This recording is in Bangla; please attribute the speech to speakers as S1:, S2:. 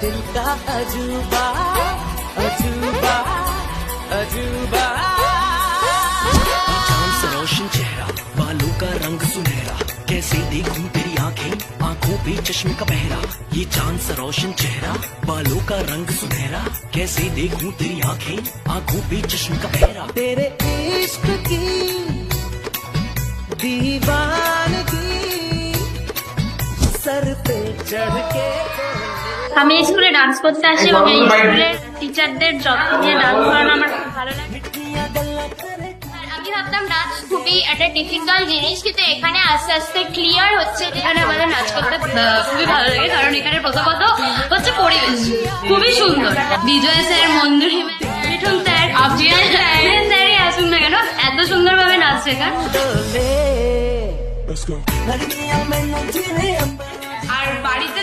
S1: दिल का अजूबा अजूबा अजूबा।
S2: चांद सा रोशन चेहरा, बालों का रंग सुनहरा, कैसे देखूं तेरी आंखें, आंखों पे चश्मे का पहरा। ये चांद सा रोशन चेहरा, बालों का रंग सुनहरा, कैसे देखूं तेरी आंखें, आंखों पे चश्मे का पहरा।
S1: तेरे इश्क की दीवानगी सर पे चढ़ के।
S3: আমি স্কুলে ডান্স করতে আসি এবং এই স্কুলের টিচারদের যত্ন নিয়ে ডান্স করানো আমার খুব ভালো লাগে। আর আমি ভাবতাম ডান্স খুবই একটা ডিফিকাল্ট জিনিস, কিন্তু এখানে আস্তে আস্তে ক্লিয়ার হচ্ছে। এখানে আমাদের নাচ করতে খুবই ভালো লাগে, কারণ এখানে প্রথমত হচ্ছে পরিবেশ খুবই সুন্দর। বিজয় স্যার, মঞ্জুরি ম্যাম, মিঠুন স্যার, আফরিয়ান স্যারই আসুন না কেন, এত সুন্দরভাবে নাচ শেখান। আর বাড়িতে